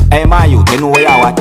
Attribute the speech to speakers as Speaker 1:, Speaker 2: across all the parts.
Speaker 1: Hey, my youth, you know where you watch?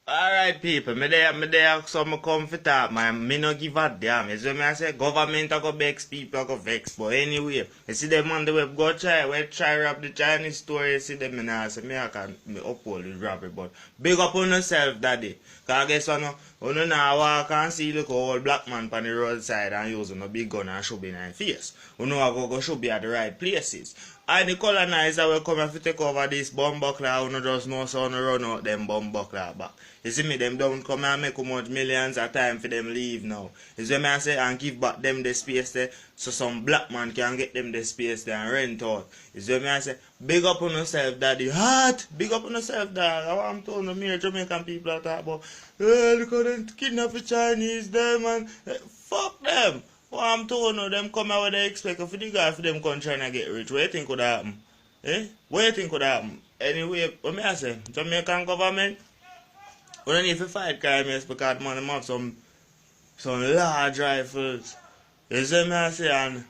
Speaker 2: Alright people, me there so me come for talk, man. Me no give a damn. You see me I say government a go vex, people a go vex. But anyway, you see them on the web go try rob the Chinese store, you see them and I say me uphold the robbery, but big up on yourself, daddy. Cause I guess you now walk and see look old black man on the roadside and using a big gun and shoot in their face. You know I go should be at the right places. And the colonizer will come and take over this bomb buckler, you just know so you run out them bomb buckler back. You see me, them don't come and make much millions of time for them leave now. You see me I say and give back them the space there so some black man can get them the space there and rent out. You see me I say, big up on yourself daddy, heart, big up on yourself dad. I want to tell the mere Jamaican people that talk about, look how them kidnap the Chinese them and fuck them. Well, I'm told no, them come out what they expect for the guy for them country and get rich. What you think could happen? What you think could happen? Anyway, what me I say, Jamaican government, we don't need to fight crime because man, them have some large rifles. You see me I say, and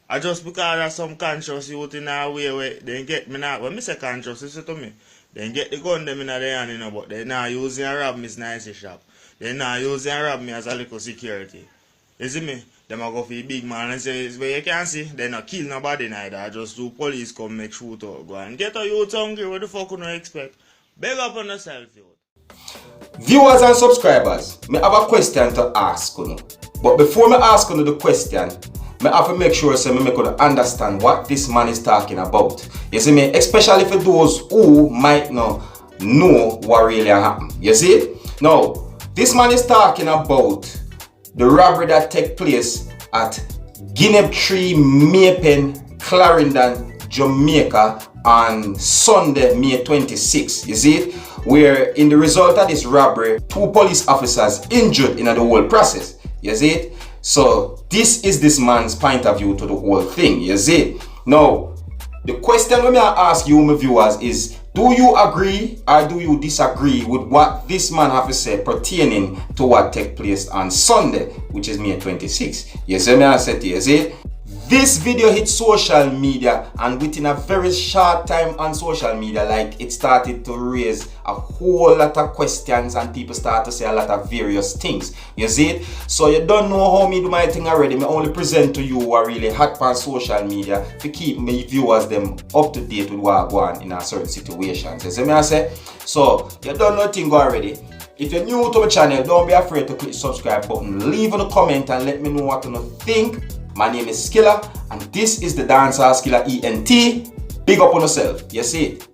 Speaker 2: I just because of some conscious youth in our way where they get me now. When me say conscious, you see to me, they get the gun them in their hand, you know, but they not using and rob me nice shop. They not using and rob me as a little security. You see me? Them a go for the big man and say, where you can see, they not kill nobody neither. Just do police come make shoot out. Go and get a youth hungry, what the fuck you not expect? Big up on yourself, youth.
Speaker 3: Viewers and subscribers, I have a question to ask you. But before I ask you the question, I have to make sure so I could understand what this man is talking about. You see me? Especially for those who might not know what really happened. You see? Now, this man is talking about the robbery that took place at Guinea Tree Maypen, Clarendon, Jamaica on Sunday, May 26. You see it? Where in the result of this robbery, 2 police officers injured in the whole process. You see it? So this is this man's point of view to the whole thing. You see it? Now, the question let me ask you, my viewers, is do you agree or do you disagree with what this man have to say pertaining to what took place on Sunday, which is May 26? You see me I said to you, see? This video hit social media and within a very short time on social media, like it started to raise a whole lot of questions and people start to say a lot of various things. You see it? So you don't know how me do my thing already. Me only present to you what really hot on social media to keep my viewers them up to date with what go on in a certain situations. You see me I say? So you don't know thing already. If you're new to my channel, don't be afraid to click the subscribe button. Leave a comment and let me know what you think. My name is Skilla and this is the Dancehall Skilla ENT. Big up on yourself. You see it?